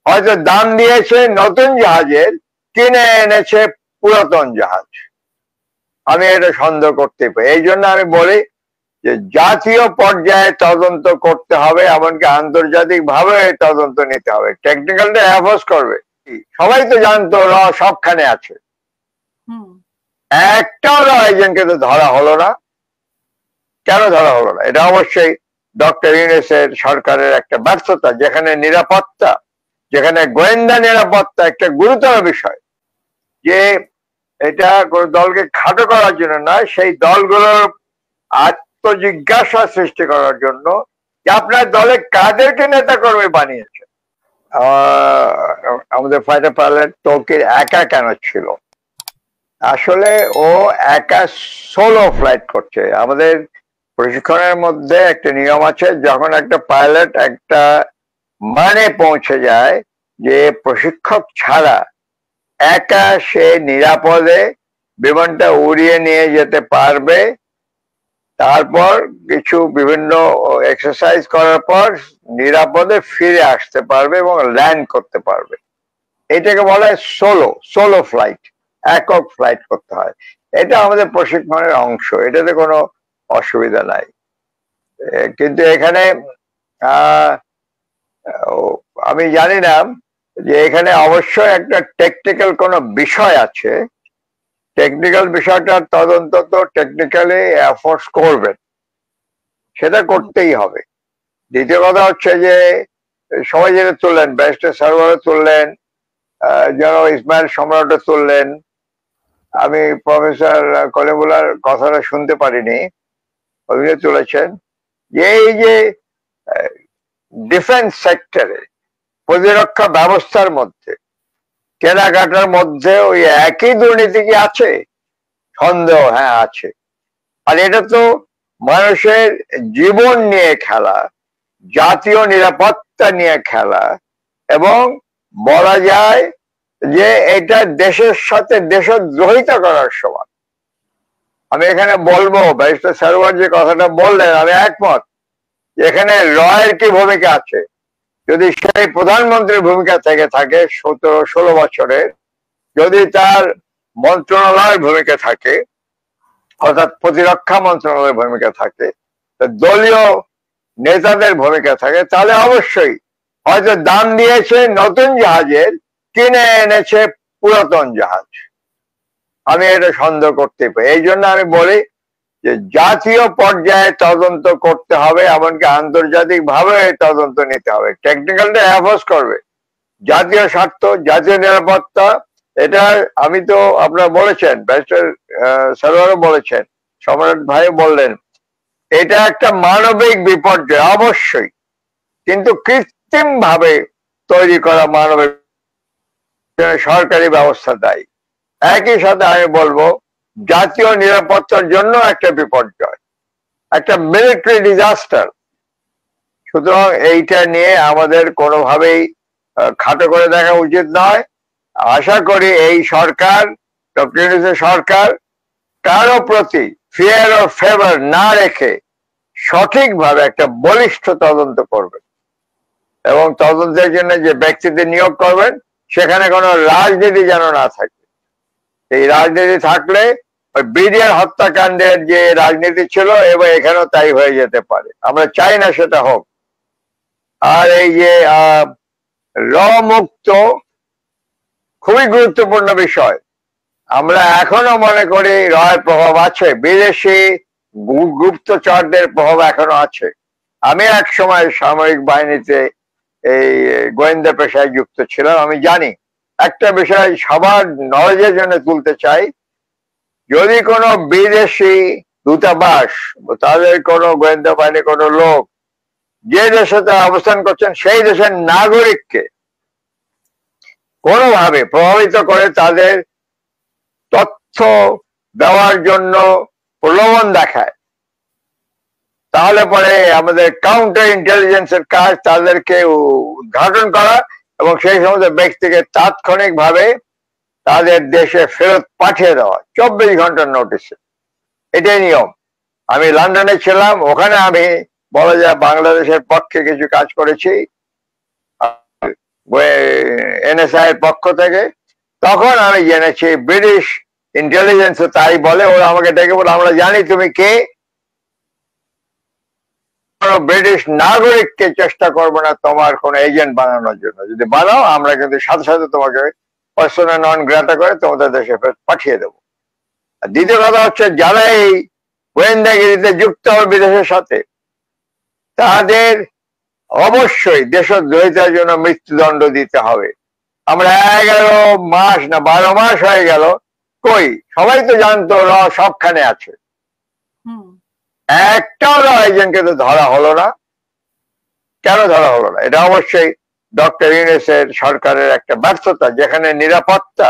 হয়তো দাম দিয়েছে নতুন জাহাজের, কিনে এনেছে পুরাতন জাহাজ। আমি এটা সন্দেহ করতে পারি। এই জন্য আমি বলি যে জাতীয় পর্যায়ে তদন্ত করতে হবে, এমনকি আন্তর্জাতিক ভাবে তদন্ত নিতে হবে। টেকনিক্যালটা অ্যাভোজ করবে, সবাই তো জানতো র সবখানে আছে, একটাও র এজেন্টকে তো ধরা হলো না। কেন ধরা হলো না? এটা অবশ্যই ডক্টর ইউনূসের সরকারের একটা ব্যর্থতা, যেখানে নিরাপত্তা, যেখানে গোয়েন্দা নিরাপত্তা একটা গুরুতর বিষয়, যে এটা কোন দলকে খাটো করার জন্য নয়, সেই দলগুলোর আত্মজিজ্ঞাসা সৃষ্টি করার জন্য যে আপনার দলে কাদেরকে নেতা কর্মী বানিয়েছে। আমাদের ফাইটার পাইলট তৌকির একা কেন ছিল? আসলে ও একা সোলো ফ্লাইট করছে। আমাদের প্রশিক্ষণের মধ্যে একটা নিয়ম আছে, যখন একটা পাইলট একটা মানে পৌঁছে যায় যে প্রশিক্ষক ছাড়া একা সে নিরাপদে বিমানটা উড়িয়ে নিয়ে যেতে পারবে, তারপর কিছু বিভিন্ন এক্সারসাইজ করার পর নিরাপদে ফিরে আসতে পারবে এবং ল্যান্ড করতে পারবে, এটাকে বলা হয় সোলো ফ্লাইট, একক ফ্লাইট করতে হয়। এটা আমাদের প্রশিক্ষণের অংশ, এটাতে কোনো অসুবিধা নাই। কিন্তু এখানে আমি জানি না যে এখানে অবশ্যই একটা টেকনিক্যাল কোনো বিষয় আছে। টেকনিক্যাল বিষয়টার তদন্ত তো টেকনিক্যালি এফোর্স করবেন, সেটা করতেই হবে। দ্বিতীয় কথা হচ্ছে যে সবাই যেটা তুললেন, ব্যারিস্টার সারওয়ার তুললেন, যেন ইসমাইল সম্রাটও তুললেন, আমি প্রফেসর কলিমুল্লাহর কথাটা শুনতে পারিনি, অভিযোগ তুলেছেন যে এই যে ডিফেন্স সেক্টরে প্রতিরক্ষা ব্যবস্থার মধ্যে কেনাকাটার মধ্যে ওই একই দুর্নীতি কি আছে? সন্দেহ হ্যাঁ আছে। আর এটা তো মানুষের জীবন নিয়ে খেলা, জাতীয় নিরাপত্তা নিয়ে খেলা, এবং বলা যায় যে এটা দেশের সাথে দেশদ্রোহিতা করার সমান। আমি এখানে বলবো, ব্যারিস্টার সারওয়ার যে কথাটা বললেন আমি একমত। এখানে রয়ের কি ভূমিকা আছে? যদি সেই প্রধানমন্ত্রীর ভূমিকা থেকে থাকে 17-16 বছরের, যদি তার মন্ত্রণালয়ের ভূমিকা থাকে, অর্থাৎ প্রতিরক্ষা মন্ত্রণালয়ের ভূমিকা থাকে, দলীয় নেতাদের ভূমিকা থাকে, তাহলে অবশ্যই হয়তো দাম দিয়েছে নতুন জাহাজের, কিনে এনেছে পুরাতন জাহাজ। আমি এটা সন্দেহ করতে পারি। এই জন্য আমি বলি যে জাতীয় পর্যায়ে তদন্ত করতে হবে, এমনকি আন্তর্জাতিক ভাবে তদন্ত নিতে হবে। টেকনিক্যালটা অ্যাভোজ করবে, জাতীয় স্বার্থ, জাতীয় নিরাপত্তা। এটা আমি তো আপনারা বলেছেন, ব্যারিস্টার সারওয়ারও বলেছেন, সম্রাট ভাই বললেন, এটা একটা মানবিক বিপর্যয় অবশ্যই, কিন্তু কৃত্রিম ভাবে তৈরি করা মানবিক সরকারি ব্যবস্থা দায়ী। একই সাথে আমি বলবো জাতীয় নিরাপত্তার জন্য একটা বিপর্যয়, একটা মিলিটারি ডিজাস্টার। সুতরাং এইটা নিয়ে আমাদের কোনোভাবেই খাটো করে দেখা উচিত নয়। আশা করি এই সরকার, ডক্টর ইউনূসের সরকার, কারো প্রতি ফিয়ার ও ফেভার না রেখে সঠিকভাবে একটা বলিষ্ঠ তদন্ত করবেন, এবং তদন্তের জন্য যে ব্যক্তিদের নিয়োগ করবেন সেখানে কোনো রাজনীতি যেন না থাকে। এই রাজনীতি থাকলে ওই বিডিআর হত্যাকাণ্ডের যে রাজনীতি ছিল এবং এখানেও তাই হয়ে যেতে পারে, আমরা চাই না সেটা হোক। আর এই যে র মুক্ত, খুবই গুরুত্বপূর্ণ বিষয়। আমরা এখনো মনে করি রয়ের প্রভাব আছে, বিদেশি গুপ্তচরদের প্রভাব এখনো আছে। আমি এক সময় সামরিক বাহিনীতে এই গোয়েন্দা পেশায় যুক্ত ছিলাম, আমি জানি। একটা বিষয় সবার নলেজের জন্য তুলতে চাই, যদি কোনো বিদেশি দূতাবাস, তাদের কোনো গোয়েন্দা বাহিনীর কোনো লোক যে দেশে তারা অবস্থান করছেন সেই দেশের নাগরিককে কোনোভাবে প্রভাবিত করে তাদের তথ্য দেওয়ার জন্য প্রলোভন দেখায়, তাহলে পরে আমাদের কাউন্টার ইন্টেলিজেন্সের কাজ তাদেরকে উদ্ঘাটন করা এবং সেই সমস্ত ব্যক্তিকে তাৎক্ষণিকভাবে তাদের দেশে ফেরত পাঠিয়ে দেওয়া 24 ঘন্টার নোটিশে। এটাই নিয়ম। আমি লন্ডনে ছিলাম, ওখানে আমি বলা যায় বাংলাদেশের পক্ষে কিছু কাজ করেছি। এনএসআই এর পক্ষ থেকে। তখন আমি জেনেছি ব্রিটিশ ইন্টেলিজেন্স তাই বলে, ওরা আমাকে ডেকে বলে আমরা জানি তুমি কে, ব্রিটিশ নাগরিককে চেষ্টা করবো না তোমার কোন এজেন্ট বানানোর জন্য, যদি বানাও আমরা কিন্তু সাথে সাথে তোমাকে পার্সোনা নন গ্রাটা করে তোমাদের দেশে পাঠিয়ে দেবো। আর দ্বিতীয় কথা হচ্ছে যারা এই গোয়েন্দাগিরিতে যুক্ত হবে বিদেশের সাথে, তাদের অবশ্যই দেশদ্রোহিতার জন্য মৃত্যুদণ্ড দিতে হবে। আমরা 11 মাস না 12 মাস হয়ে গেল, কই সবাই তো জানতো র সবখানে আছে, একটাও র এজেন্টকে তো ধরা হলো না। কেন ধরা হলো না? এটা অবশ্যই ডক্টর ইউনূসের সরকারের একটা ব্যর্থতা, যেখানে নিরাপত্তা,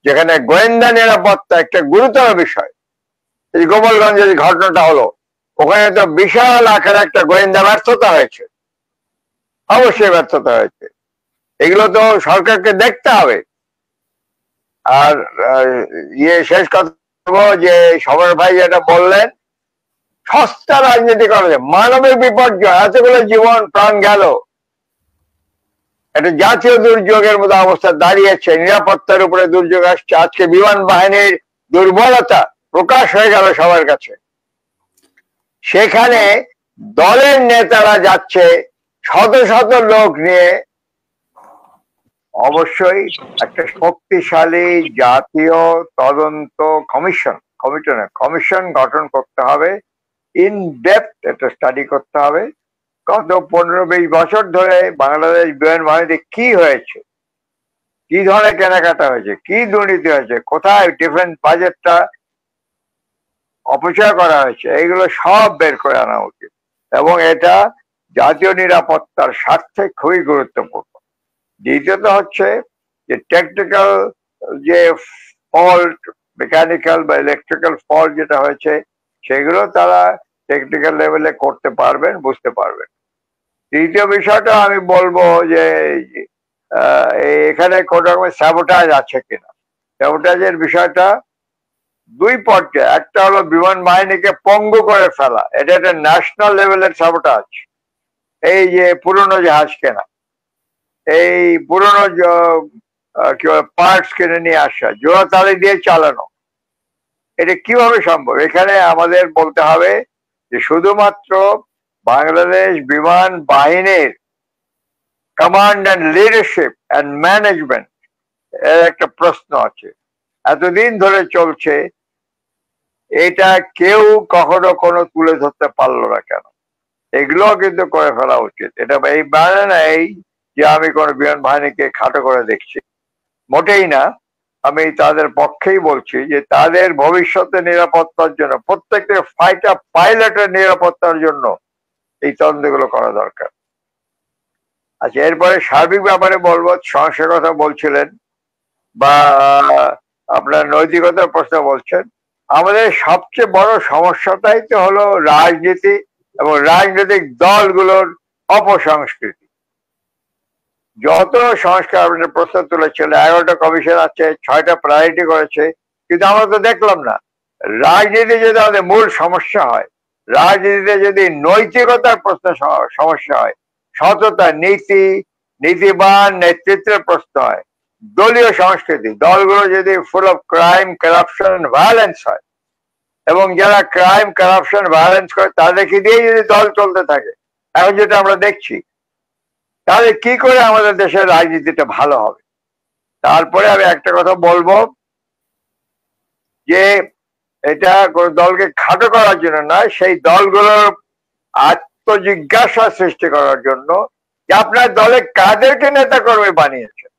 যেখানে গোয়েন্দা নিরাপত্তা একটা গুরুতর বিষয়। এই গোপালগঞ্জের ঘটনাটা হলো, ওখানে তো বিশাল আকারে একটা গোয়েন্দা ব্যর্থতা হয়েছে, অবশ্যই ব্যর্থতা হয়েছে। এগুলো তো সরকারকে দেখতে হবে। আর শেষ কথা যে সবার ভাই যেটা বললেন, সস্তা রাজনীতি করা যায়, মানবিক বিপর্যয়, এতগুলো জীবন প্রাণ গেল, একটা জাতীয় দুর্যোগের মতো অবস্থা দাঁড়িয়েছে, নিরাপত্তার উপরে দুর্যোগ আসছে, আজকে বিমান বাহিনীর দুর্বলতা প্রকাশ হয়ে গেল সবার কাছে। সেখানে দলের নেতারা যাচ্ছে শত শত লোক নিয়ে। অবশ্যই একটা শক্তিশালী জাতীয় তদন্ত কমিশন গঠন করতে হবে, ইন ডেপথ একটা স্টাডি করতে হবে, গত 15-20 বছর ধরে বাংলাদেশ বিমান বাহিনীতে কি হয়েছে, কি ধরনের কেনাকাটা হয়েছে, কি দুর্নীতি হয়েছে, কোথায় ডিফেন্স বাজেটটা অপচয় করা হয়েছে, এইগুলো সব বের করে আনা উচিত। এবং এটা জাতীয় নিরাপত্তার স্বার্থে খুবই গুরুত্বপূর্ণ। দ্বিতীয়ত হচ্ছে যে টেকনিক্যাল যে ফল্ট, মেকানিক্যাল বা ইলেকট্রিক্যাল ফল্ট যেটা হয়েছে, সেগুলো তারা টেকনিক্যাল লেভেলে করতে পারবেন, বুঝতে পারবেন। তৃতীয় বিষয়টা আমি বলবো যে এখানে কোন রকমের স্যাবোটাজ আছে কিনা। স্যাবোটাজের বিষয়টা দুই পর্যায়ে, একটা হলো বিমান বাহিনীকে পঙ্গু করে ফেলা, এটা একটা ন্যাশনাল লেভেলের স্যাবোটাজ। এই যে পুরনো জাহাজ কেনা, এই পুরনো কি বলে পার্টস কিনে নিয়ে আসা, জোড়া তালি দিয়ে চালানো, এটা কিভাবে সম্ভব? এখানে আমাদের বলতে হবে যে শুধুমাত্র বাংলাদেশ বিমান বাহিনীর command and leadership and management এর একটা প্রশ্ন আছে, এতদিন ধরে চলছে, এটা কেউ কখনো কোনো তুলে ধরতে পারলো না কেন? এগুলো কিন্তু করে ফেলা উচিত। এটা এই মানে না এই যে আমি কোনো বিমান বাহিনীকে খাটো করে দেখছি, মোটেই না। আমি তাদের পক্ষেই বলছি যে তাদের ভবিষ্যতে নিরাপত্তার জন্য, প্রত্যেকটা ফাইটার পাইলটের নিরাপত্তার জন্য এই তদন্তগুলো করা দরকার। আচ্ছা, এরপরে সার্বিক ব্যাপারে বলবো, সংস্কার কথা বলছিলেন বা আপনার নৈতিকতার প্রশ্ন বলছেন। আমাদের সবচেয়ে বড় সমস্যাটাই তো হলো রাজনীতি এবং রাজনৈতিক দলগুলোর অপসংস্কৃতি। যত সংস্কার আপনার প্রশ্ন তুলেছিল, 11টা কমিশন আছে, 6টা প্রায়োরিটি করেছে, কিন্তু আমরা তো দেখলাম না। রাজনীতি যদি আমাদের মূল সমস্যা হয়, রাজনীতিতে যদি নৈতিকতার প্রশ্ন সমস্যা হয়, সততা, নীতি, নীতিবান নেতৃত্বের প্রশ্ন হয়, দলীয় সংস্কৃতি, দলগুলো যদি full of crime, corruption, violence হয়, এবং যারা ক্রাইম, কারাপশন, ভায়োলেন্স করে তাদেরকে দিয়ে যদি দল চলতে থাকে, এখন যেটা আমরা দেখছি, তাহলে কি করে আমাদের দেশের রাজনীতিটা ভালো হবে? তারপরে আমি একটা কথা বলবো যে এটা কোন দলকে খাটো করার জন্য নয়, সেই দলগুলোর আত্মজিজ্ঞাসা সৃষ্টি করার জন্য যে আপনার দলে কাদেরকে নেতা কর্মী বানিয়েছেন,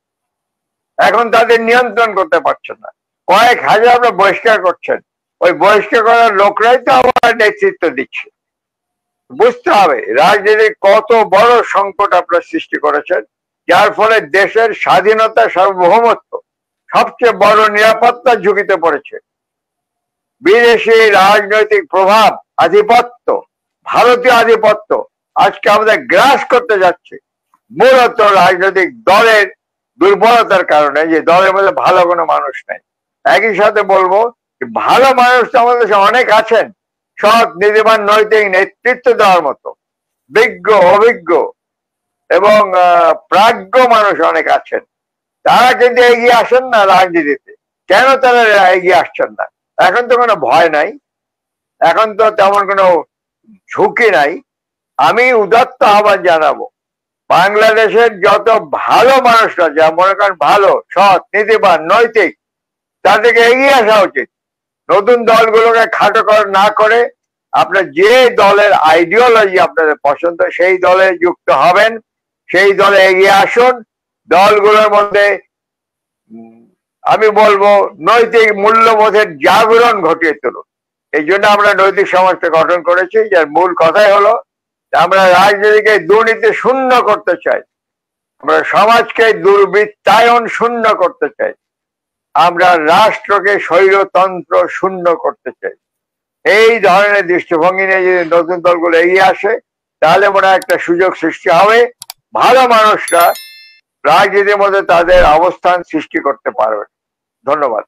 এখন তাদের নিয়ন্ত্রণ করতে পারছেন না, কয়েক হাজার আপনার বহিষ্কার করছেন, ওই বহিষ্কার করার লোকরাই তো আমার নেতৃত্ব দিচ্ছে। বুঝতে হবে রাজনীতির কত বড় সংকট আপনার সৃষ্টি করেছেন, যার ফলে দেশের স্বাধীনতা, সার্বভৌমত্ব, সবচেয়ে বড় নিরাপত্তা ঝুঁকিতে পড়েছে। বিদেশি রাজনৈতিক প্রভাব, আধিপত্য, ভারতীয় আধিপত্য আজকে আমাদের গ্রাস করতে যাচ্ছে, মূলত রাজনৈতিক দলের দুর্বলতার কারণে, যে দলের মধ্যে ভালো কোনো মানুষ নেই। একই সাথে বলবো ভালো মানুষ তো আমাদের দেশে অনেক আছেন, সৎ, নীতিবান, নৈতিক নেতৃত্ব দেওয়ার মতো বিজ্ঞ, অভিজ্ঞ এবং প্রাজ্ঞ মানুষ অনেক আছেন, তারা কিন্তু এগিয়ে আসেন না রাজনীতিতে। কেন তারা এগিয়ে আসছেন না? এখন তো কোনো ভয় নাই, এখন তো তেমন কোনো ঝুঁকি নাই। আমি উদাত্ত আহ্বান জানাবো, বাংলাদেশের যত ভালো মানুষরা, যা মনে করেন ভালো, সৎ, নীতিবান, নৈতিক, তাদেরকে এগিয়ে আসা উচিত। নতুন দলগুলোকে খাটো না করে আপনার যে দলের আইডিওলজি আপনাদের পছন্দ সেই দলে যুক্ত হবেন, সেই দলে এগিয়ে আসুন। দলগুলোর মধ্যে আমি বলবো নৈতিক মূল্যবোধের জাগরণ ঘটিয়ে তুলুন। এই জন্য আমরা নৈতিক সমাজটা গঠন করেছি, যার মূল কথাই হলো আমরা রাজনীতিকে দুর্নীতি শূন্য করতে চাই, আমরা সমাজকে দুর্বৃত্তায়ন শূন্য করতে চাই, আমরা রাষ্ট্রকে স্বৈরতন্ত্র শূন্য করতে চাই। এই ধরনের দৃষ্টিভঙ্গি নিয়ে যদি নতুন দলগুলো এগিয়ে আসে, তাহলে মনে হয় একটা সুযোগ সৃষ্টি হবে, ভালো মানুষরা রাজনীতির মধ্যে তাদের অবস্থান সৃষ্টি করতে পারবে। ধন্যবাদ।